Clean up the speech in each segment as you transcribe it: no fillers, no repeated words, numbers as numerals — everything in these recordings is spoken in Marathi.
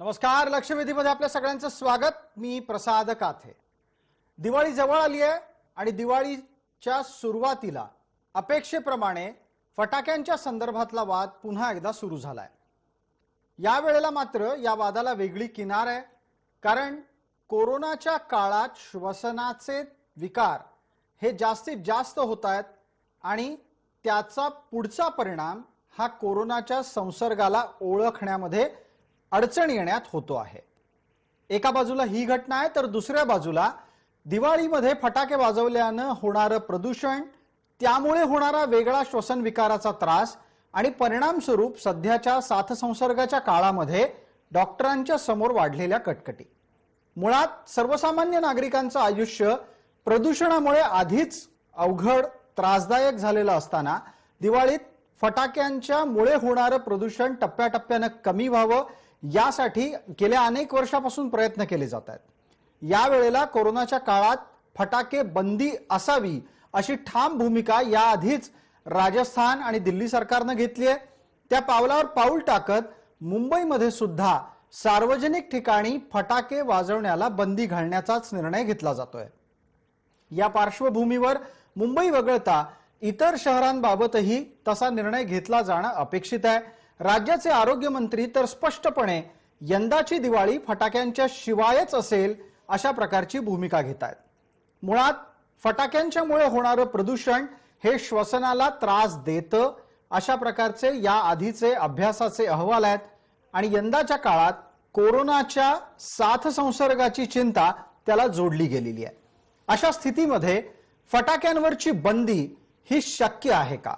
नमस्कार. लक्षवेधीमध्ये आपल्या सगळ्यांचं स्वागत. मी प्रसाद काथे. दिवाळी जवळ आली आहे आणि दिवाळीच्या सुरुवातीला अपेक्षेप्रमाणे फटाक्यांच्या संदर्भातला वाद पुन्हा एकदा सुरू झालाय. या वेळेला मात्र या वादाला वेगळी किनार आहे, कारण कोरोनाच्या काळात श्वसनाचे विकार हे जास्तीत जास्त होत आहेत आणि त्याचा पुढचा परिणाम हा कोरोनाच्या संसर्गाला ओळखण्यामध्ये अडचण येण्यात होतो आहे. एका बाजूला ही घटना आहे, तर दुसऱ्या बाजूला दिवाळीमध्ये फटाके वाजवल्यानं होणारं प्रदूषण, त्यामुळे होणारा वेगळा श्वसन विकाराचा त्रास आणि परिणाम स्वरूप सध्याच्या साथसंसर्गाच्या काळामध्ये डॉक्टरांच्या समोर वाढलेल्या कटकटी. मुळात सर्वसामान्य नागरिकांचं आयुष्य प्रदूषणामुळे आधीच अवघड त्रासदायक झालेलं असताना दिवाळीत फटाक्यांच्या मुळे होणारं प्रदूषण टप्प्याटप्प्याने कमी व्हावं यासाठी गेल्या अनेक वर्षापासून प्रयत्न केले जात आहेत. या वेळेला कोरोनाच्या काळात फटाके बंदी असावी अशी ठाम भूमिका याआधीच राजस्थान आणि दिल्ली सरकारने घेतली आहे. त्या पावलावर पाऊल टाकत मुंबईमध्ये सुद्धा सार्वजनिक ठिकाणी फटाके वाजवण्याला बंदी घालण्याचाच निर्णय घेतला जातोय. या पार्श्वभूमीवर मुंबई वगळता इतर शहरांबाबतही तसा निर्णय घेतला जाणं अपेक्षित आहे. राज्याचे आरोग्य मंत्री तर स्पष्टपणे यंदाची दिवाळी फटाक्यांच्या शिवायच असेल अशा प्रकारची भूमिका घेत आहेत. मुळात फटाक्यांच्यामुळे होणारं प्रदूषण हे श्वसनाला त्रास देतं अशा प्रकारचे या आधीचे अभ्यासाचे अहवाल आहेत आणि यंदाच्या काळात कोरोनाच्या साथसंसर्गाची चिंता त्याला जोडली गेलेली आहे. अशा स्थितीमध्ये फटाक्यांवरची बंदी ही शक्य आहे का?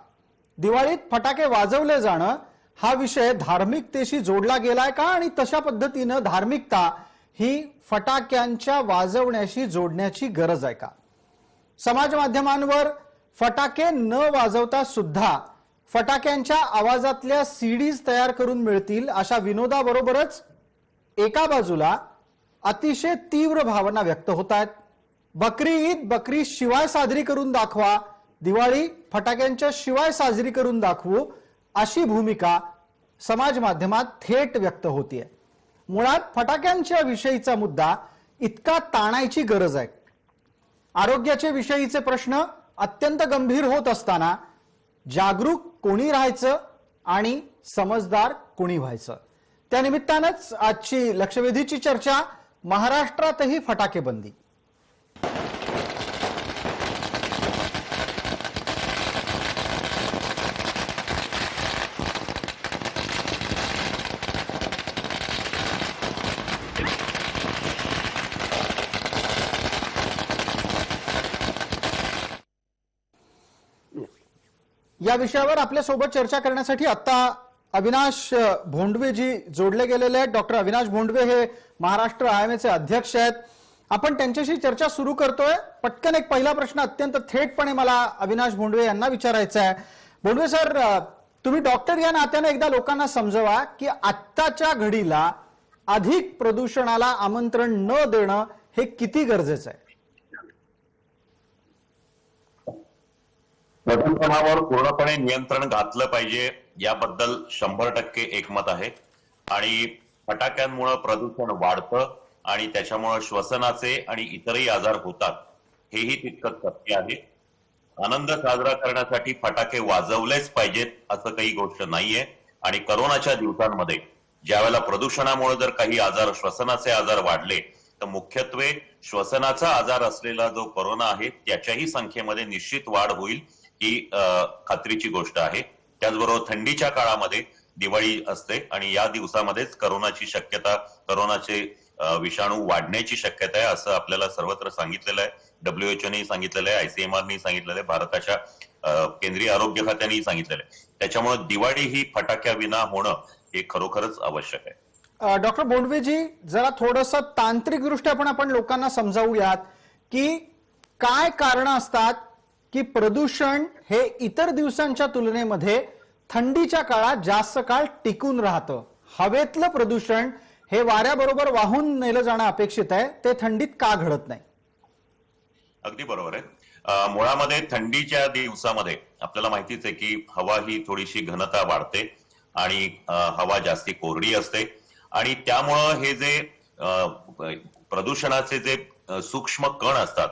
दिवाळीत फटाके वाजवले जाणं हा विषय धार्मिकतेशी जोडला गेलाय का आणि तशा पद्धतीनं धार्मिकता ही फटाक्यांच्या वाजवण्याशी जोडण्याची गरज आहे का? समाज माध्यमांवर फटाके न वाजवता सुद्धा फटाक्यांच्या आवाजातल्या सीडीज तयार करून मिळतील अशा विनोदाबरोबरच एका बाजूला अतिशय तीव्र भावना व्यक्त होत आहेत. बकरी ईद बकरी शिवाय साजरी करून दाखवा, दिवाळी फटाक्यांच्या शिवाय साजरी करून दाखवू अशी भूमिका समाज माध्यमात थेट व्यक्त होतीये. मुळात फटाक्यांच्या विषयीचा मुद्दा इतका ताणायची गरज आहे. आरोग्याचे विषयीचे प्रश्न अत्यंत गंभीर होत असताना जागरूक कोणी राहायचं आणि समजदार कोणी व्हायचं? त्या निमित्तानंच आजची लक्षवेधीची चर्चा, महाराष्ट्रातही फटाके बंदी. या विषयावर आपल्या सोबत चर्चा करण्यासाठी आता अविनाश भोंडवे जोडले गेलेले आहेत. डॉक्टर अविनाश भोंडवे हे महाराष्ट्र आयएमएचे अध्यक्ष आहेत. आपण त्यांच्याशी चर्चा सुरू करतोय. पटकन एक पहिला प्रश्न अत्यंत थेटपणे मला अविनाश भोंडवे यांना विचारायचा आहे. भोंडवे सर, तुम्ही डॉक्टर या नात्याने एकदा लोकांना समजवा की आत्ताच्या घडीला अधिक प्रदूषणाला आमंत्रण न देणं हे किती गरजेचं आहे? प्रदूषणावर पूर्णपणे नियंत्रण घातलं पाहिजे याबद्दल 100% एकमत आहे. आणि फटाक्यांमुळे प्रदूषण वाढतं आणि त्याच्यामुळे श्वसनाचे आणि इतरही आजार होतात, हेही तितकंच सत्य आहे. आनंद साजरा करण्यासाठी फटाके वाजवलेच पाहिजेत असं काही गोष्ट नाहीये. आणि कोरोनाच्या दिवसांमध्ये ज्यावेळेला प्रदूषणामुळे जर काही आजार, श्वसनाचे आजार वाढले, तर मुख्यत्वे श्वसनाचा आजार असलेला जो कोरोना आहे त्याच्याही संख्येमध्ये निश्चित वाढ होईल ही खात्रीची गोष्ट आहे. त्याचबरोबर थंडीच्या काळामध्ये दिवाळी असते आणि या दिवसामध्येच कोरोनाची शक्यता, कोरोनाचे विषाणू वाढण्याची शक्यता आहे असं आपल्याला सर्वत्र सांगितलेलं आहे. WHO सांगितलेलं आहे, ICMR सांगितलेलं आहे, भारताच्या केंद्रीय आरोग्य खात्यानेही सांगितलेलं आहे. त्याच्यामुळे दिवाळी ही फटाक्याविना होणं हे खरोखरच आवश्यक आहे. डॉक्टर भोंडवेजी, जरा थोडंसं तांत्रिक दृष्ट्या पण आपण लोकांना समजावूयात की काय कारण असतात की प्रदूषण हे इतर दिवसांच्या तुलनेमध्ये थंडीच्या काळात जास्त काळ टिकून राहतं. हवेतलं प्रदूषण हे वाऱ्याबरोबर वाहून नेलं जाणं अपेक्षित आहे, ते थंडीत का घडत नाही? अगदी बरोबर आहे. मुळामध्ये थंडीच्या दिवसामध्ये आपल्याला माहितीच आहे की हवा ही थोडीशी घनता वाढते आणि हवा जास्ती कोरडी असते आणि त्यामुळं हे जे प्रदूषणाचे जे सूक्ष्म कण असतात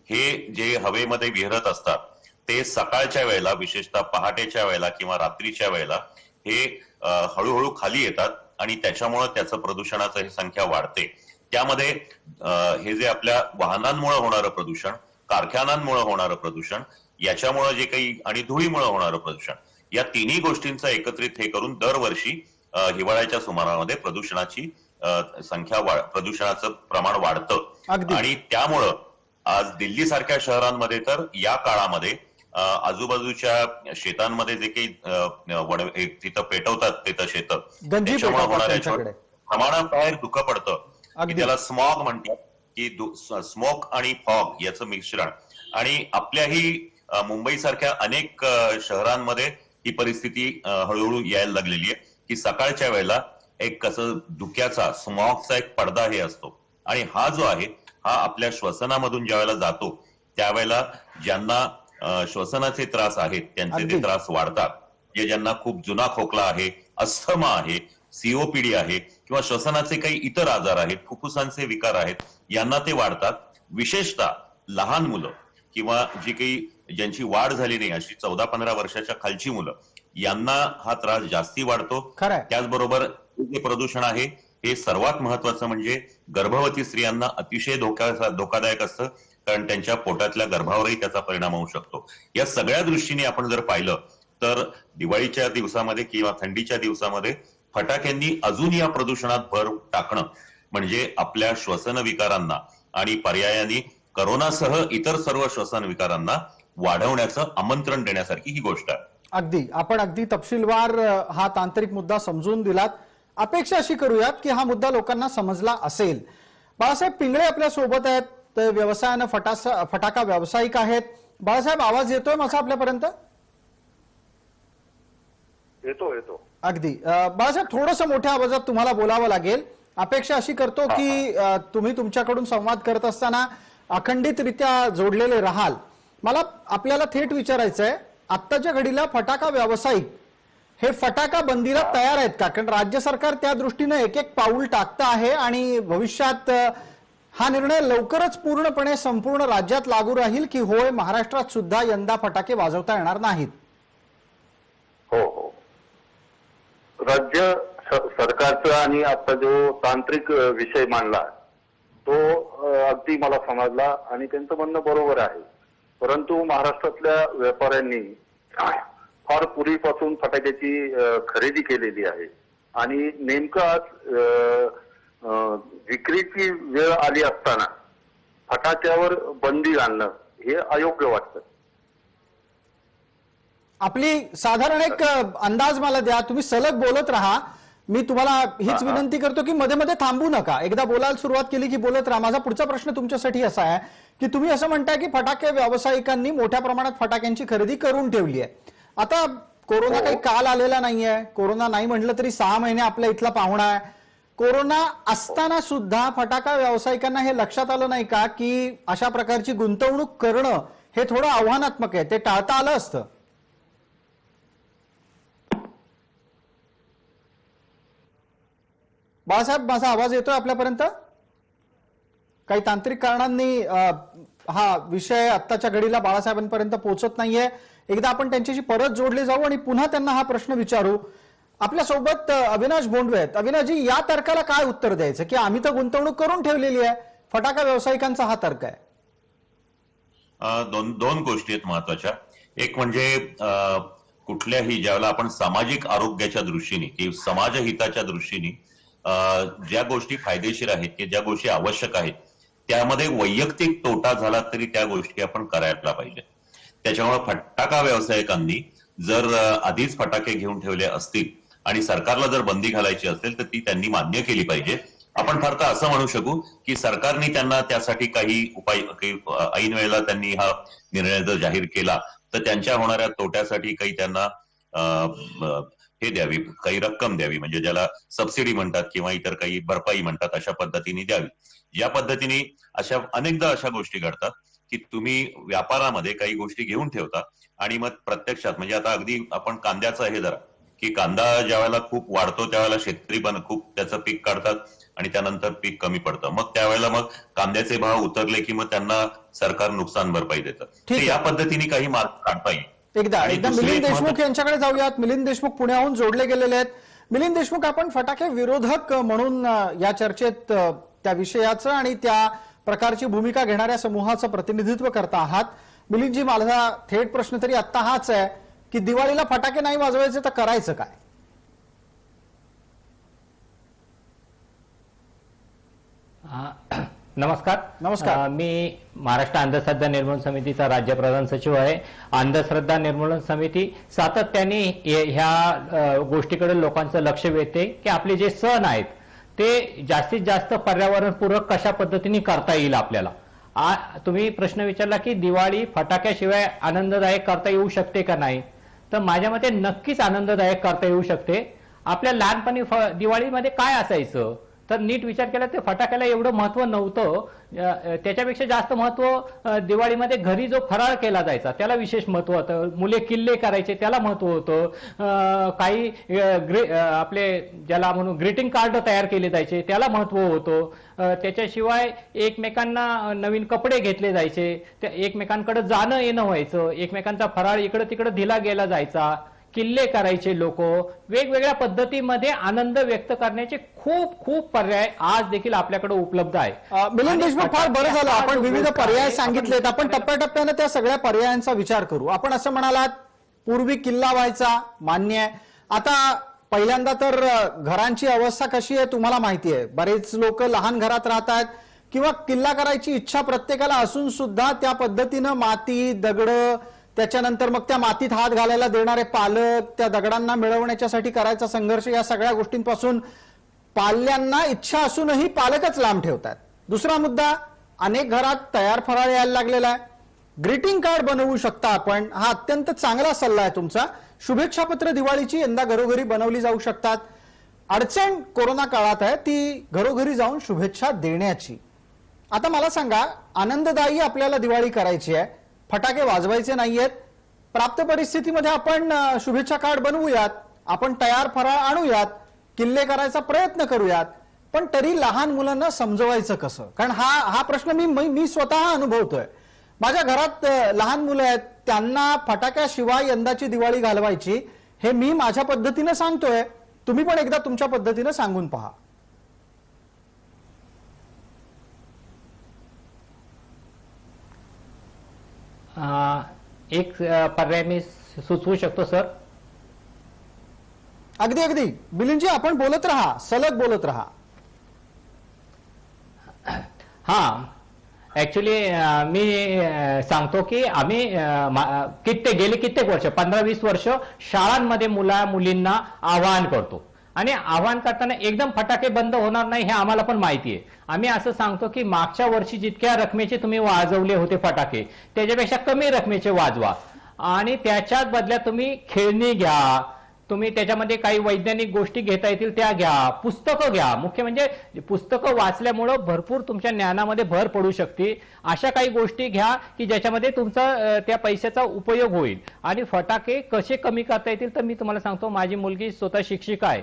हे जे हवेमध्ये विहरत असतात ते सकाळच्या वेळेला, विशेषतः पहाटेच्या वेळेला किंवा रात्रीच्या वेळेला हे हळूहळू खाली येतात आणि त्याच्यामुळं त्याचं प्रदूषणाचं हे संख्या वाढते. त्यामध्ये हे जे आपल्या वाहनांमुळे होणारं प्रदूषण, कारखान्यांमुळे होणारं प्रदूषण, याच्यामुळे जे काही आणि धुळीमुळे होणारं प्रदूषण, या तिन्ही गोष्टींचा एकत्रित हे करून दरवर्षी हिवाळ्याच्या सुमारामध्ये प्रदूषणाची प्रदूषणाचं प्रमाण वाढतं आणि त्यामुळं आज दिल्ली सारख्या शहरांमध्ये तर या काळामध्ये आजूबाजूच्या शेतांमध्ये जे काही तिथं पेटवतात तिथं शेतं, त्याच्यामुळे होणाऱ्या प्रमाणाबाहेर धुकं पडतं की त्याला स्मॉग म्हणतात, की स्मोक आणि फॉग याचं मिश्रण. आणि आपल्याही मुंबई सारख्या अनेक शहरांमध्ये ही परिस्थिती हळूहळू यायला लागलेली आहे की सकाळच्या वेळेला एक कसं धुक्याचा स्मॉगचा एक पडदा हे असतो आणि हा जो आहे हा आपल्या श्वसनामधून ज्या वेळेला जातो त्यावेळेला ज्यांना श्वसनाचे त्रास आहेत त्यांचे ते त्रास वाढतात. ज्यांना खूप जुना खोकला आहे, अस्थमा आहे, सीओपीडी आहे किंवा श्वसनाचे काही इतर आजार आहेत, फुफ्फुसांचे विकार आहेत, यांना ते वाढतात. विशेषतः लहान मुलं किंवा जी काही ज्यांची वाढ झाली नाही अशी 14-15 वर्षाच्या खालची मुलं, यांना हा त्रास जास्ती वाढतो. त्याचबरोबर जे प्रदूषण आहे हे सर्वात महत्वाचं म्हणजे गर्भवती स्त्रियांना अतिशय धोकादायक असतं, कारण त्यांच्या पोटातल्या गर्भावरही त्याचा परिणाम होऊ शकतो. या सगळ्या दृष्टीने आपण जर पाहिलं तर दिवाळीच्या दिवसामध्ये किंवा थंडीच्या दिवसामध्ये फटाक्यांनी अजून या प्रदूषणात भर टाकणं म्हणजे आपल्या श्वसन विकारांना आणि पर्यायाने करोनासह इतर सर्व श्वसन विकारांना वाढवण्याचं आमंत्रण देण्यासारखी ही गोष्ट आहे. आपण अगदी तपशीलवार हा तांत्रिक मुद्दा समजून दिलात. अपेक्षा अशी करूयात की हा मुद्दा लोकांना समजला असेल. बाळासाहेब पिंगळे आपल्या सोबत आहेत, ते व्यवसायानं फटाका व्यावसायिक आहेत. बाळासाहेब, आवाज येतोय माझा आपल्यापर्यंत? येतो. अगदी. बाळासाहेब, थोडंसं मोठ्या आवाजात तुम्हाला बोलावं लागेल. अपेक्षा अशी करतो की तुम्ही तुमच्याकडून संवाद करत असताना अखंडितरित्या जोडलेले राहाल. मला आपल्याला थेट विचारायचं आहे, आत्ताच्या घडीला फटाका व्यावसायिक हे फटाका बंदीला तयार आहेत का? कारण राज्य सरकार त्या दृष्टीनं एक एक पाऊल टाकतं आहे आणि भविष्यात हा निर्णय लवकरच पूर्णपणे संपूर्ण राज्यात लागू राहील की होय महाराष्ट्रात सुद्धा यंदा फटाके वाजवता येणार नाहीत? हो. राज्य सरकारचा आणि आता जो तांत्रिक विषय मांडला तो अगदी मला समजला आणि त्यांचं म्हणणं बरोबर आहे. परंतु महाराष्ट्रातल्या व्यापाऱ्यांनी फार पूर्वीपासून फटाक्याची खरेदी केलेली आहे आणि नेमकं आज विक्रीची वेळ आली असताना फटाक्यावर बंदी घालणं हे अयोग्य वाटतं. आपली साधारण एक अंदाज मला द्या. तुम्ही सलग बोलत राहा. मी तुम्हाला हीच विनंती करतो की मध्ये मध्ये थांबू नका. एकदा बोलायला सुरुवात केली की बोलत राहा. माझा पुढचा प्रश्न तुमच्यासाठी असा आहे की तुम्ही असं म्हणताय की फटाके व्यावसायिकांनी मोठ्या प्रमाणात फटाक्यांची खरेदी करून ठेवली आहे. आता कोरोना काही काल आलेला नाहीये. कोरोना नाही म्हटलं तरी 6 महिने आपल्या इथला पाहुणा आहे. कोरोना असताना सुद्धा फटाका व्यावसायिकांना हे लक्षात आलं नाही का की अशा प्रकारची गुंतवणूक करणं हे थोडं आव्हानात्मक आहे, ते टाळता आलं असतं? बाळासाहेब, माझा आवाज येतोय आपल्यापर्यंत? काही तांत्रिक कारणांनी हा विषय आत्ताच्या घडीला बाळासाहेबांपर्यंत पोहोचत नाहीये. एकदा आपण त्यांच्याशी परत जोडले जाऊ आणि पुन्हा त्यांना हा प्रश्न विचारू. आपल्या सोबत अविनाश बोंडवे आहेत. अविनाशजी, या तर्काला काय उत्तर द्यायचं की आम्ही तर गुंतवणूक करून ठेवलेली आहे, फटाका व्यावसायिकांचा हा तर्क आहे? दोन गोष्टी आहेत महत्वाच्या. एक म्हणजे कुठल्याही ज्यावेळेला आपण सामाजिक आरोग्याच्या दृष्टीने किंवा समाजहिताच्या दृष्टीने ज्या गोष्टी फायदेशीर आहेत की ज्या गोष्टी आवश्यक आहेत त्यामध्ये वैयक्तिक तोटा झाला तरी त्या गोष्टी आपण करायला पाहिजे. त्याच्यामुळे फटाका व्यावसायिकांनी जर आधीच फटाके घेऊन ठेवले असतील आणि सरकारला जर बंदी घालायची असेल तर ती त्यांनी मान्य केली पाहिजे. आपण फक्त असं म्हणू शकू की सरकारने त्यांना त्यासाठी काही उपाय ऐन वेळेला त्यांनी हा निर्णय जर जाहीर केला तर त्यांच्या होणाऱ्या तोट्यासाठी काही त्यांना हे द्यावी, काही रक्कम द्यावी, म्हणजे ज्याला सबसिडी म्हणतात किंवा इतर काही भरपाई म्हणतात, अशा पद्धतीने द्यावी. या पद्धतीने अनेकदा अशा गोष्टी घडतात की तुम्ही व्यापारामध्ये काही गोष्टी घेऊन ठेवता आणि मग प्रत्यक्षात म्हणजे आता अगदी आपण कांद्याचं हे जरा की कांदा ज्या वेळेला खूप वाढतो त्यावेळेला शेतकरी पण खूप त्याचं पीक काढतात आणि त्यानंतर पीक कमी पडतं. मग त्यावेळेला मग कांद्याचे भाव उतरले की मग त्यांना सरकार नुकसान भरपाई देतं. तर या पद्धतीने काही मार्ग काढता येईल. एकदा मिलिंद देशमुख यांच्याकडे जाऊयात. मिलिंद देशमुख पुण्याहून जोडले गेलेले आहेत. मिलिंद देशमुख, आपण फटाके विरोधक म्हणून या चर्चेत त्या विषयाचं आणि त्या प्रकारची भूमिका घेणाऱ्या समूहाचं प्रतिनिधित्व करता आहात. मिलिंदजी, माझा थेट प्रश्न तरी आत्ता हाच आहे की दिवाळीला फटाके नाही वाजवायचे तर करायचं काय? नमस्कार. नमस्कार. मी महाराष्ट्र अंधश्रद्धा निर्मूलन समितीचा राज्य प्रधान सचिव आहे. अंधश्रद्धा निर्मूलन समिती सातत्याने ह्या गोष्टीकडे लोकांचं लक्ष वेधते की आपले जे सण आहेत ते जास्तीत जास्त पर्यावरणपूरक कशा पद्धतीने करता येईल आपल्याला. तुम्ही प्रश्न विचारला की दिवाळी फटाक्याशिवाय आनंददायक करता येऊ शकते का नाही, तर माझ्या मते नक्कीच आनंददायक करता येऊ शकते. आपल्या लहानपणी दिवाळीमध्ये काय असायचं तर नीट विचार केला तर फटाक्याला एवढं महत्व नव्हतं. त्याच्यापेक्षा जास्त महत्व दिवाळीमध्ये घरी जो फराळ केला जायचा त्याला विशेष महत्व होतं. मुले किल्ले करायचे त्याला महत्व होतं. काही आपले ज्याला म्हणून ग्रीटिंग कार्ड तयार केले जायचे त्याला महत्व होतं. त्याच्याशिवाय एकमेकांना नवीन कपडे घेतले जायचे, एकमेकांकडे जाणं येणं व्हायचं, एकमेकांचा फराळ इकडे तिकडे दिला गेला जायचा, किल्ले करायचे लोक. वेगवेगळ्या पद्धतीमध्ये आनंद व्यक्त करण्याचे खूप खूप पर्याय आज देखील आपल्याकडे उपलब्ध आहे. मिलिंद देशमुख, फार बरं झालं आपण विविध पर्याय सांगितलेत. आपण टप्प्याटप्प्याने त्या सगळ्या पर्यायांचा विचार करू. आपण असं म्हणालात पूर्वी किल्ला व्हायचा, मान्य आहे. आता पहिल्यांदा तर घरांची अवस्था कशी आहे तुम्हाला माहिती आहे. बरेच लोक लहान घरात राहतात किंवा किल्ला करायची इच्छा प्रत्येकाला असून सुद्धा त्या पद्धतीनं माती, दगड, त्याच्यानंतर मग त्या मातीत हात घालायला देणारे पालक, त्या दगडांना मिळवण्यासाठी करायचा संघर्ष, या सगळ्या गोष्टींपासून पाल्यांना इच्छा असूनही पालकच लांब ठेवतात. दुसरा मुद्दा, अनेक घरात तयार फराळ यायला लागलेला आहे. ग्रीटिंग कार्ड बनवू शकता आपण, हा अत्यंत चांगला सल्ला आहे तुमचा. शुभेच्छा पत्र दिवाळीची यंदा घरोघरी बनवली जाऊ शकतात. अडचण कोरोना काळात आहे ती घरोघरी जाऊन शुभेच्छा देण्याची. आता मला सांगा, आनंददायी आपल्याला दिवाळी करायची आहे, फटाके वाजवायचे नाहीयेत, प्राप्त परिस्थितीमध्ये आपण शुभेच्छा कार्ड बनवूयात, आपण तयार फराळ आणूयात, किल्ले करायचा प्रयत्न करूयात, पण तरी लहान मुलांना समजवायचं कसं? कारण हा प्रश्न मी स्वतः अनुभवतोय. माझ्या घरात लहान मुलं आहेत, त्यांना फटाक्याशिवाय यंदाची दिवाळी घालवायची हे मी माझ्या पद्धतीनं सांगतोय. तुम्ही पण एकदा तुमच्या पद्धतीनं सांगून पहा. एक पर्याय मी सुचवू शकतो सर. अगदी अगदी मिलिंदजी, आपण बोलत राहा, सलग बोलत राहा. हा, ऍक्च्युली मी सांगतो की आम्ही गेली कित्येक वर्ष, 15-20 वर्ष शाळांमध्ये मुलींना आवाहन करतो आणि आवाहन करताना एकदम फटाके बंद होणार नाही हे आम्हाला पण माहिती आहे. आम्ही असं सांगतो की मागच्या वर्षी जितक्या रकमेचे तुम्ही वाजवले होते फटाके त्याच्यापेक्षा कमी रकमेचे वाजवा आणि त्याच्याच बदल्यात तुम्ही खेळणी घ्या, तुम्ही त्याच्यामध्ये काही वैज्ञानिक गोष्टी घेता येतील त्या घ्या, पुस्तकं घ्या. मुख्य म्हणजे पुस्तकं वाचल्यामुळं भरपूर तुमच्या ज्ञानामध्ये भर पडू शकते. अशा काही गोष्टी घ्या की ज्याच्यामध्ये तुमचा त्या पैशाचा उपयोग होईल. आणि फटाके कसे कमी करता येतील तर मी तुम्हाला सांगतो, माझी मुलगी स्वतः शिक्षिका आहे.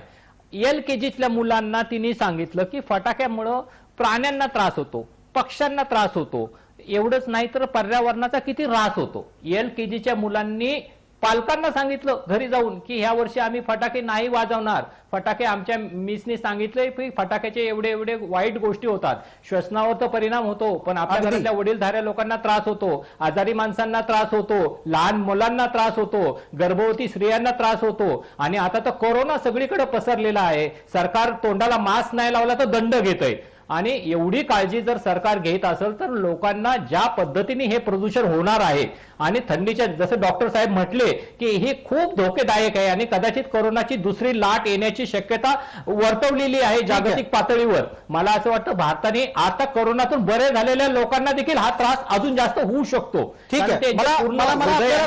LKGतल्या मुलांना तिने सांगितलं की फटाक्यामुळं प्राण्यांना त्रास होतो, पक्ष्यांना त्रास होतो, एवढंच नाही तर पर्यावरणाचा किती ऱ्हास होतो. LKGच्या मुलांनी पालकांना सांगितलं घरी जाऊन की ह्या वर्षी आम्ही फटाके नाही वाजवणार. फटाके, आमच्या मिसने सांगितलंय की फटाक्याचे एवढे एवढे वाईट गोष्टी होतात, श्वसनावर तर परिणाम होतो, पण आपल्या घरातल्या वडीलधाऱ्या लोकांना त्रास होतो, आजारी माणसांना त्रास होतो, लहान मुलांना त्रास होतो, गर्भवती स्त्रियांना त्रास होतो. आणि आता तर कोरोना सगळीकडे पसरलेला आहे. सरकार तोंडाला मास्क नाही लावला तर दंड घेतय. आणि एवढी काळजी जर सरकार घेत असेल तर लोकांना ज्या पद्धतीने हे प्रदूषण होणार आहे आणि थंडीच्या, जसे डॉक्टर साहेब म्हटले की हे खूप धोकेदायक आहे आणि कदाचित कोरोनाची दुसरी लाट येण्याची शक्यता वर्तवलेली आहे जागतिक पातळीवर. मला असं वाटतं भारताने आता कोरोनातून बरे झालेल्या लोकांना देखील हा त्रास अजून जास्त होऊ शकतो. ठीक आहे, मला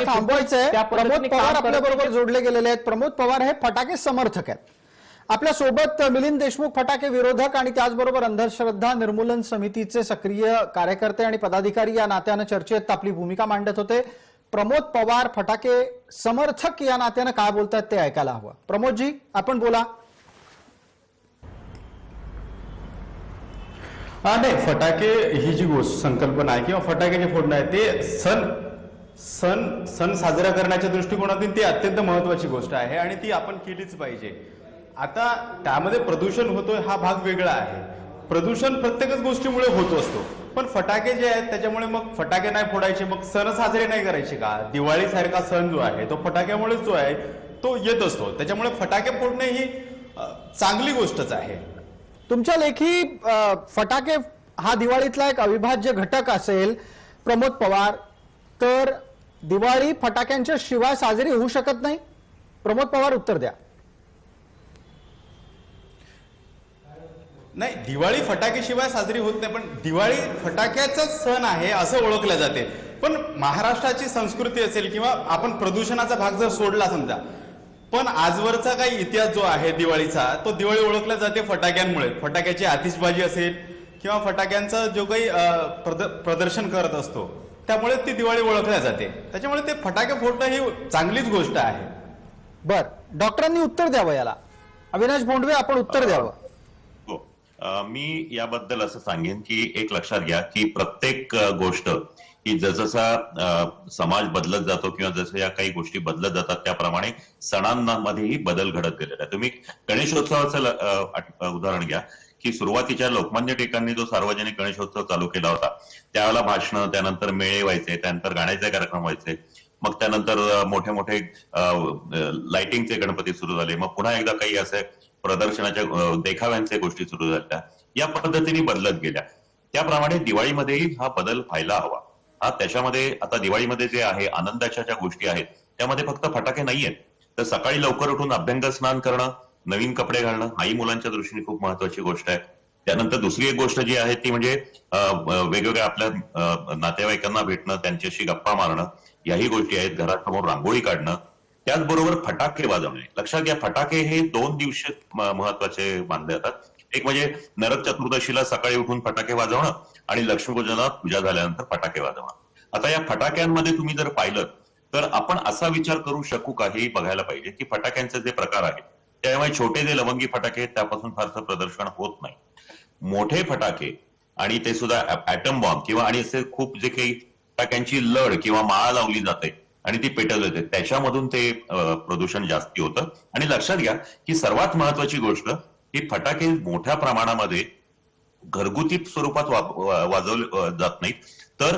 थांबवायचंय. प्रमोद पवार आपल्या बरोबर जोडले गेलेले आहेत. प्रमोद पवार हे फटाके समर्थक आहेत. आपल्या सोबत मिलिंद देशमुख, फटाके विरोधक आणि त्याचबरोबर अंधश्रद्धा निर्मूलन समितीचे सक्रिय कार्यकर्ते आणि पदाधिकारी या नात्यानं चर्चेत आपली भूमिका मांडत होते. प्रमोद पवार फटाके समर्थक या नात्यानं काय बोलतात ते ऐकायला हवं. प्रमोदजी, आपण बोला. नाही, फटाके ही जी गोष्ट संकल्पना आहे किंवा फटाके जे फोडणं आहे ते सण साजरा करण्याच्या दृष्टिकोनातून ती अत्यंत महत्वाची गोष्ट आहे आणि ती आपण केलीच पाहिजे. आता त्यामध्ये प्रदूषण होतोय हा भाग वेगळा आहे. प्रदूषण प्रत्येकच गोष्टीमुळे होत असतो, पण फटाके जे आहेत त्याच्यामुळे मग फटाके नाही फोडायचे, मग सण साजरे नाही करायचे का? दिवाळी सारखा सण जो आहे तो फटाक्यामुळेच जो आहे तो येत असतो. त्याच्यामुळे फटाके फोडणे ही चांगली गोष्टच आहे. तुमच्या लेखी फटाके हा दिवाळीतला एक अविभाज्य घटक असेल प्रमोद पवार, तर दिवाळी फटाक्यांच्या शिवाय साजरी होऊ शकत नाही. प्रमोद पवार, उत्तर द्या. नाही, दिवाळी फटाकेशिवाय साजरी होत नाही, पण दिवाळी फटाक्याचा सण आहे असं ओळखल्या जाते. पण महाराष्ट्राची संस्कृती असेल किंवा आपण प्रदूषणाचा भाग जर सोडला समजा, पण आजवरचा काही इतिहास जो आहे दिवाळीचा, तो दिवाळी ओळखल्या जाते फटाक्यांमुळे. फटाक्याची आतिषबाजी असेल किंवा फटाक्यांचा जो काही प्रदर्शन करत असतो त्यामुळे ती दिवाळी ओळखल्या जाते. त्याच्यामुळे ते फटाके फोडणं ही चांगलीच गोष्ट आहे. बर, डॉक्टरांनी उत्तर द्यावं याला. अविनाश भोंडवे, आपण उत्तर द्यावं. मी याबद्दल असं सांगेन की एक लक्षात घ्या की प्रत्येक गोष्ट ही जसजसा समाज बदलत जातो किंवा जसं या काही गोष्टी बदलत जातात त्याप्रमाणे सणांमध्येही बदल घडत गेलेला आहे. तुम्ही गणेशोत्सवाचं उदाहरण घ्या की सुरुवातीच्या लोकमान्य टिळकांनी जो सार्वजनिक गणेशोत्सव चालू केला होता त्यावेळेला भाषणं, त्यानंतर मेळे व्हायचे, त्यानंतर गाण्याचे कार्यक्रम व्हायचे, मग त्यानंतर मोठे मोठे लाइटिंगचे गणपती सुरू झाले, मग पुन्हा एकदा काही असे प्रदर्शनाच्या देखाव्यांच्या गोष्टी सुरू झाल्या. या पद्धतीने बदलत गेल्या. त्याप्रमाणे दिवाळीमध्येही हा बदल व्हायला हवा. हा त्याच्यामध्ये आता दिवाळीमध्ये जे आहे आनंदाच्या ज्या गोष्टी आहेत त्यामध्ये फक्त फटाके नाहीयेत, तर सकाळी लवकर उठून अभ्यंग स्नान करणं, नवीन कपडे घालणं हाही मुलांच्या दृष्टीने खूप महत्वाची गोष्ट आहे. त्यानंतर दुसरी एक गोष्ट जी आहे ती म्हणजे वेगवेगळ्या आपल्या नातेवाईकांना भेटणं, त्यांच्याशी गप्पा मारणं, याही गोष्टी आहेत. घरासमोर रांगोळी काढणं, त्याचबरोबर फटाके वाजवणे. लक्षात घ्या, फटाके हे 2 दिवशी महत्वाचे मानले जातात. एक म्हणजे नरक चतुर्दशीला सकाळी उठून फटाके वाजवणं आणि लक्ष्मीपूजनाला पूजा झाल्यानंतर फटाके वाजवणं. आता या फटाक्यांमध्ये तुम्ही जर पाहिलं तर आपण असा विचार करू शकू का हे बघायला पाहिजे की फटाक्यांचे जे प्रकार आहेत त्यामुळे छोटे जे लवंगी फटाके आहेत त्यापासून फारसं प्रदर्शन होत नाही. मोठे फटाके आणि ते सुद्धा ऍटम बॉम्ब किंवा आणि असे खूप जे काही फटाक्यांची लढ किंवा माळा लावली जाते आणि ती पेटवली जाते त्याच्यामधून ते प्रदूषण जास्ती होतं. आणि लक्षात घ्या की सर्वात महत्वाची गोष्ट ही फटाके मोठ्या प्रमाणामध्ये घरगुती स्वरूपात वाजवले जात नाहीत, तर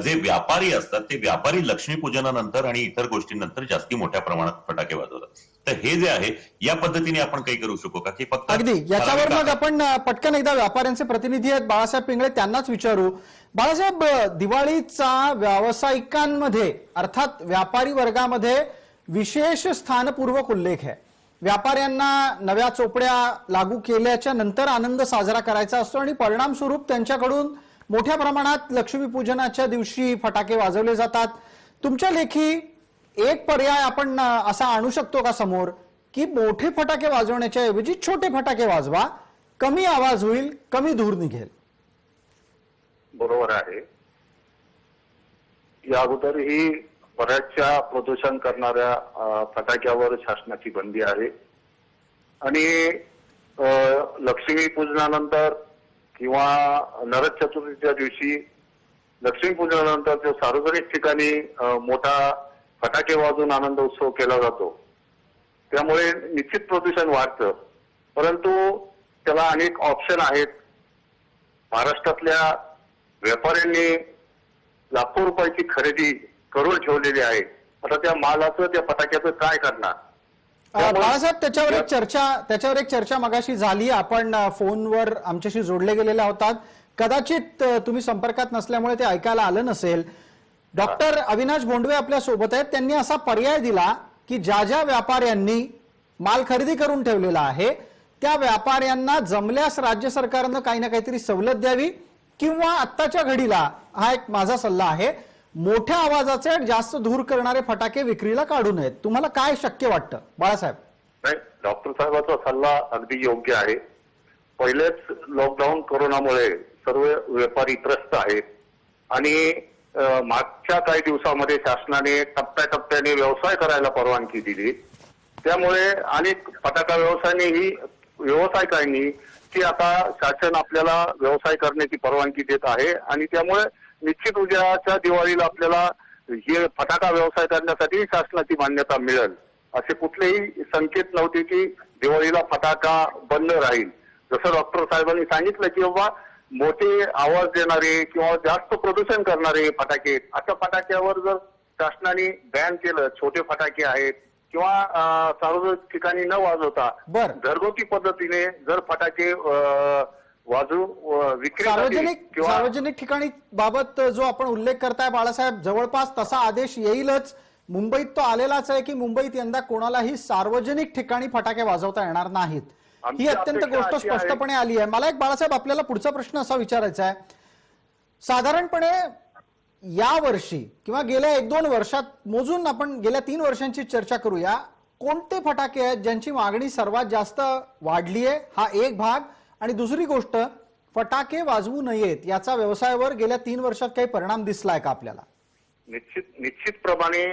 जे व्यापारी असतात ते व्यापारी लक्ष्मीपूजनानंतर आणि इतर गोष्टींनंतर जास्ती मोठ्या प्रमाणात फटाके वाजवतात. तर हे जे आहे या पद्धतीने आपण काही करू शकू का की फक्त अगदी याच्यावर मग आपण पटकन एकदा व्यापाऱ्यांचे प्रतिनिधी आहेत बाळासाहेब पिंगळे, त्यांनाच विचारू. बाळासाहेब, दिवाळीचा व्यावसायिकांमध्ये अर्थात व्यापारी वर्गामध्ये विशेष स्थानपूर्वक उल्लेख आहे. व्यापाऱ्यांना नव्या चोपड्या लागू केल्याच्या नंतर आनंद साजरा करायचा असतो आणि परिणामस्वरूप त्यांच्याकडून मोठ्या प्रमाणात लक्ष्मीपूजनाच्या दिवशी फटाके वाजवले जातात. तुमच्या लेखी एक पर्याय आपण असा आणू शकतो का समोर की मोठे फटाके वाजवण्याच्या ऐवजी छोटे फटाके वाजवा, कमी आवाज होईल, कमी धूर निघेल? बरोबर आहे. या अगोदरही बऱ्याचशा प्रदूषण करणाऱ्या फटाक्यावर शासनाची बंदी आहे आणि लक्ष्मी पूजनानंतर किंवा नरक चतुर्थीच्या दिवशी लक्ष्मी पूजनानंतर जो सार्वजनिक ठिकाणी मोठा फटाके वाजवून आनंद उत्सव केला जातो त्यामुळे निश्चित प्रदूषण वाढतं. परंतु त्याला अनेक ऑप्शन आहेत. महाराष्ट्रातल्या व्यापाऱ्यांनी लाखो रुपयाची खरेदी करून ठेवलेली आहे. आता त्या मालाचं, त्या फटाक्याचं काय करणार? बाळासाहेब, त्याच्यावर एक चर्चा मगाशी झाली. आपण फोनवर आमच्याशी जोडले गेलेले होतात, कदाचित तुम्ही संपर्कात नसल्यामुळे ते ऐकायला आलं नसेल. डॉक्टर अविनाश भोंडवे आपल्या सोबत आहेत. त्यांनी असा पर्याय दिला की ज्या ज्या व्यापाऱ्यांनी माल खरेदी करून ठेवलेला आहे त्या व्यापाऱ्यांना जमल्यास राज्य सरकारनं काही ना काहीतरी सवलत द्यावी किंवा आत्ताच्या घडीला, हा एक माझा सल्ला आहे, मोठ्या आवाजाचे जास्त धूर करणारे फटाके विक्रीला काढू नयेत. तुम्हाला काय शक्य वाटतं बाळासाहेब? नाही, डॉक्टर साहेबांचा सल्ला अगदी योग्य आहे. पहिलेच लॉकडाऊन कोरोनामुळे सर्व व्यापारी त्रस्त आहेत आणि मागच्या काही दिवसामध्ये शासनाने टप्प्याटप्प्याने व्यवसाय करायला परवानगी दिली. त्यामुळे अनेक फटाका व्यावसायिकांनी की आता शासन आपल्याला व्यवसाय करण्याची परवानगी देत आहे आणि त्यामुळे निश्चित उद्याच्या दिवाळीला आपल्याला हे फटाका व्यवसाय करण्यासाठी शासनाची मान्यता मिळेल. असे कुठलेही संकेत नव्हते की दिवाळीला फटाका बंद राहील. जसं डॉक्टर साहेबांनी सांगितलं की बाबा मोठे आवाज देणारे किंवा जास्त प्रदूषण करणारे फटाके, अशा फटाक्यावर जर शासनाने बॅन केलं, छोटे फटाके आहेत किंवा सार्वजनिक ठिकाणी न वाजवता बर. घरगुती पद्धतीने जर फटाके विक्री सार्वजनिक ठिकाणी बाबत जो आपण उल्लेख करताय बाळासाहेब, जवळपास तसा आदेश येईलच. मुंबईत तो आलेलाच आहे की मुंबईत यंदा कोणालाही सार्वजनिक ठिकाणी फटाके वाजवता येणार नाहीत. ही अत्यंत गोष्ट स्पष्टपणे आली आहे. मला एक बाळासाहेब आपल्याला पुढचा प्रश्न असा विचारायचा आहे, साधारणपणे या वर्षी किंवा गेल्या 1-2 वर्षात मोजून आपण गेल्या 3 वर्षांची चर्चा करूया, कोणते फटाके आहेत ज्यांची मागणी सर्वात जास्त वाढली आहे, हा एक भाग. आणि दुसरी गोष्ट, फटाके वाजवू नयेत याचा व्यवसायावर गेल्या 3 वर्षात काही परिणाम दिसलाय का आपल्याला? निश्चितप्रमाणे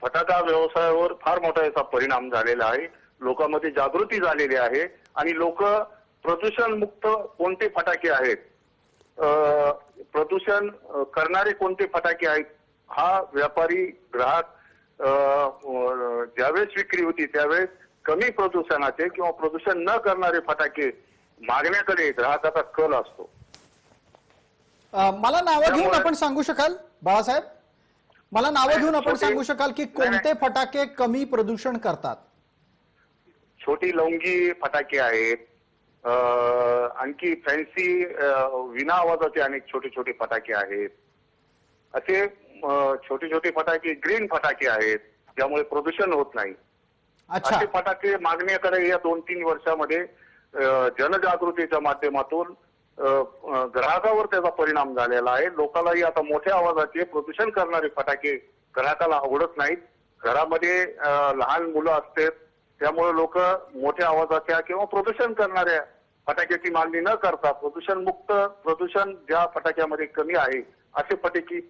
फटाका व्यवसायावर फार मोठा याचा परिणाम झालेला आहे. लोकांमध्ये जागृती झालेली आहे आणि लोक प्रदूषण मुक्त कोणते फटाके आहेत, प्रदूषण करणारे कोणते फटाके आहेत, हा व्यापारी ग्राहक ज्यावेळेस विक्री होती त्यावेळेस कमी प्रदूषणाचे किंवा प्रदूषण न करणारे फटाके मागण्याकडे ग्राहकाचा कल असतो. मला नावं घेऊन आपण सांगू शकाल बाळासाहेब, मला नावं घेऊन आपण सांगू शकाल की कोणते फटाके कमी प्रदूषण करतात? छोटी लवंगी फटाके आहेत, आणखी फॅन्सी विना आवाजाचे अनेक छोटे छोटे फटाके आहेत. असे छोटे छोटे फटाके, ग्रीन फटाके आहेत ज्यामुळे प्रदूषण होत नाही. असे फटाके मागण्याकडे या 2-3 वर्षामध्ये जनजागृतीच्या माध्यमातून ग्राहकावर त्याचा परिणाम झालेला आहे. लोकांनाही आता मोठ्या आवाजाचे प्रदूषण करणारे फटाके ग्राहकाला आवडत नाहीत. घरामध्ये लहान मुलं असतात त्यामुळे लोक मोठ्या आवाजाच्या किंवा प्रदूषण करणाऱ्या फटाक्याची मागणी न करता प्रदूषण मुक्त, प्रदूषण ज्या फटाक्यामध्ये कमी आहे असे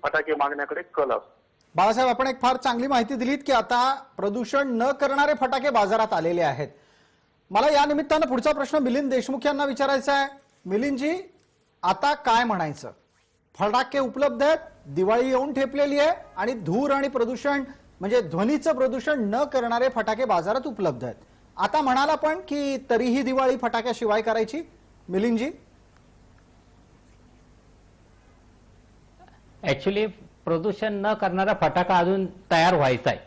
फटाके मागण्याकडे कल असतो. बाळासाहेब, आपण एक फार चांगली माहिती दिलीत की आता प्रदूषण न करणारे फटाके बाजारात आलेले आहेत. मला या निमित्तानं पुढचा प्रश्न मिलिंद देशमुख यांना विचारायचा आहे. मिलिंदजी, आता काय म्हणायचं? फटाके उपलब्ध आहेत, दिवाळी येऊन ठेपलेली आहे आणि धूर आणि प्रदूषण म्हणजे ध्वनीचं प्रदूषण न करणारे फटाके बाजारात उपलब्ध आहेत. आता म्हणाला पण की तरीही दिवाळी फटाक्याशिवाय करायची. मिलिंदजी, ऍक्च्युली प्रदूषण न करणारा फटाका अजून तयार व्हायचा आहे.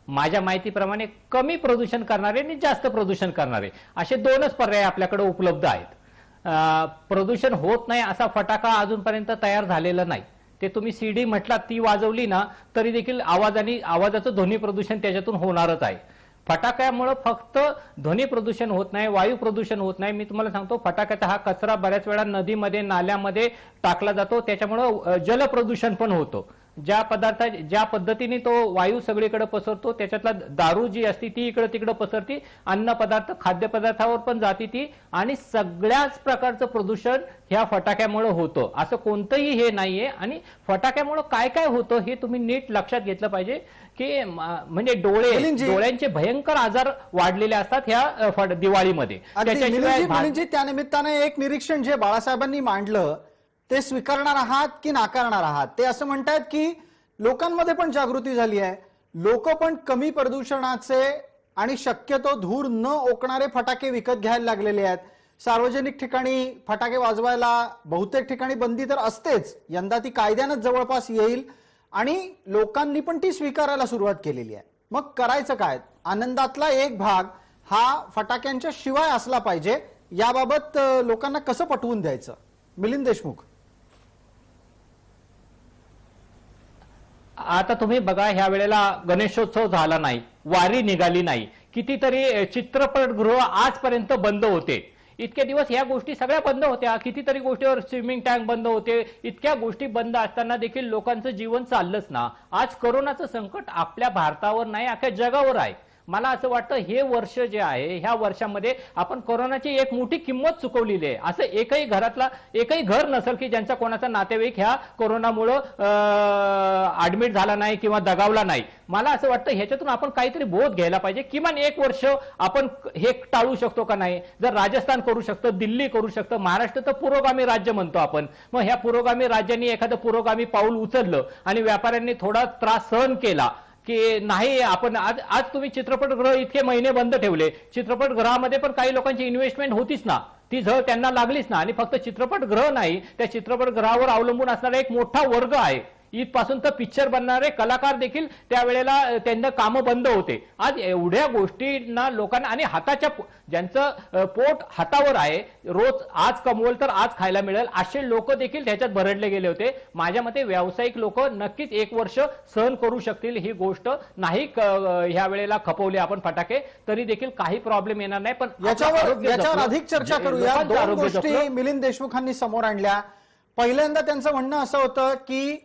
माझ्या माहितीप्रमाणे कमी प्रदूषण करणारे आणि जास्त प्रदूषण करणारे असे 2च पर्याय आपल्याकडे उपलब्ध आहेत. प्रदूषण होत नाही असा फटाका अजूनपर्यंत तयार झालेला नाही. ते तुम्ही सीडी म्हटलात, ती वाजवली ना तरी देखील आवाजाचं ध्वनी प्रदूषण त्याच्यातून होणारच आहे. फटाक्यामुळे फक्त ध्वनी प्रदूषण होत नाही, वायू प्रदूषण होत नाही. मी तुम्हाला सांगतो, फटाक्याचा हा कचरा बऱ्याच वेळा नदीमध्ये, नाल्यामध्ये टाकला जातो, त्याच्यामुळे जलप्रदूषण पण होतो. ज्या पद्धतीने तो वायू सगळीकडे पसरतो, त्याच्यातला दारू जी असते ती इकडे तिकडे पसरती, अन्न पदार्थ, खाद्यपदार्थावर पण जाती ती, आणि सगळ्याच प्रकारचं प्रदूषण ह्या फटाक्यामुळे होतं. असं कोणतंही हे नाहीये. आणि फटाक्यामुळे काय काय होतं हे तुम्ही नीट लक्षात घेतलं पाहिजे की म्हणजे डोळ्यांचे भयंकर आजार वाढलेले असतात ह्या दिवाळीमध्ये. त्याच्याशिवाय त्यानिमित्ताने एक निरीक्षण जे बाळासाहेबांनी मांडलं ते स्वीकारणार आहात की नाकारणार आहात? ते असं म्हणतात की लोकांमध्ये पण जागृती झाली आहे, लोक पण कमी प्रदूषणाचे आणि शक्यतो धूर न ओकणारे फटाके विकत घ्यायला लागलेले आहेत. सार्वजनिक ठिकाणी फटाके वाजवायला बहुतेक ठिकाणी बंदी तर असतेच, यंदा ती कायद्यानंच जवळपास येईल आणि लोकांनी पण ती स्वीकारायला सुरुवात केलेली आहे. मग करायचं काय? आनंदातला एक भाग हा फटाक्यांच्या शिवाय असला पाहिजे, याबाबत लोकांना कसं पटवून द्यायचं? मिलिंद देशमुख, आता तुम्ही बघा, ह्या वेळेला गणेशोत्सव झाला नाही, वारी निघाली नाही, कितीतरी चित्रपटगृह आजपर्यंत बंद होते. इतके दिवस ह्या गोष्टी सगळ्या बंद होत्या. कितीतरी गोष्टीवर स्विमिंग टँक बंद होते. इतक्या गोष्टी बंद असताना देखील लोकांचं जीवन चाललंच ना. आज कोरोनाचं संकट आपल्या भारतावर नाही, अख्ख्या जगावर आहे. मला असं वाटतं हे वर्ष जे आहे ह्या वर्षामध्ये आपण कोरोनाची एक मोठी किंमत चुकवलेली आहे. असं एकही घर नसेल की ज्यांचा कोणाचा नातेवाईक ह्या कोरोनामुळं ऍडमिट झाला नाही किंवा दगावला नाही. मला असं वाटतं ह्याच्यातून आपण काहीतरी बोध घ्यायला पाहिजे. किमान एक वर्ष आपण हे टाळू शकतो का नाही. जर राजस्थान करू शकतं, दिल्ली करू शकतं, महाराष्ट्र तर पुरोगामी राज्य म्हणतो आपण. मग ह्या पुरोगामी राज्यांनी एखादं पुरोगामी पाऊल उचललं आणि व्यापाऱ्यांनी थोडा त्रास सहन केला की नाही आपण आज तुम्ही चित्रपटगृह इतके महिने बंद ठेवले. चित्रपटगृहामध्ये पण काही लोकांची इन्व्हेस्टमेंट होतीच ना, ती झळ त्यांना लागलीच ना. आणि फक्त चित्रपटगृह नाही, त्या चित्रपटगृहावर अवलंबून असणारा एक मोठा वर्ग आहे. इथपासून तर पिक्चर बनणारे कलाकार देखील त्यावेळेला त्यांना कामं बंद होते. आज एवढ्या गोष्टींना लोकांना आणि ज्यांचं पोट हातावर आहे, रोज आज कमवल तर आज खायला मिळेल असे लोक देखील त्याच्यात भरडले गेले होते. माझ्या मते व्यावसायिक लोक नक्कीच एक वर्ष सहन करू शकतील. ही गोष्ट नाही ह्या वेळेला खपवले आपण फटाके तरी देखील काही प्रॉब्लेम येणार नाही. पण याच्यावर अधिक चर्चा करूया. दोन गोष्टी मिलिंद देशमुखांनी समोर आणल्या. पहिल्यांदा त्यांचं म्हणणं असं होतं की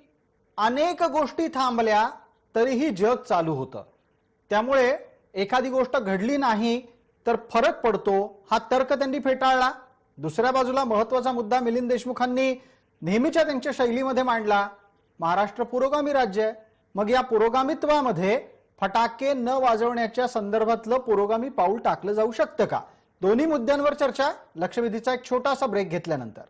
अनेक गोष्टी थांबल्या तरीही जग चालू होतं, त्यामुळे एखादी गोष्ट घडली नाही तर फरक पडतो, हा तर्क त्यांनी फेटाळला. दुसऱ्या बाजूला महत्वाचा मुद्दा मिलिंद देशमुखांनी नेहमीच्या त्यांच्या शैलीमध्ये मांडला. महाराष्ट्र पुरोगामी राज्य आहे, मग या पुरोगामित्वामध्ये फटाके न वाजवण्याच्या संदर्भातलं पुरोगामी पाऊल टाकलं जाऊ शकतं का. दोन्ही मुद्द्यांवर चर्चा. लक्षवेधीचा एक छोटासा ब्रेक घेतल्यानंतर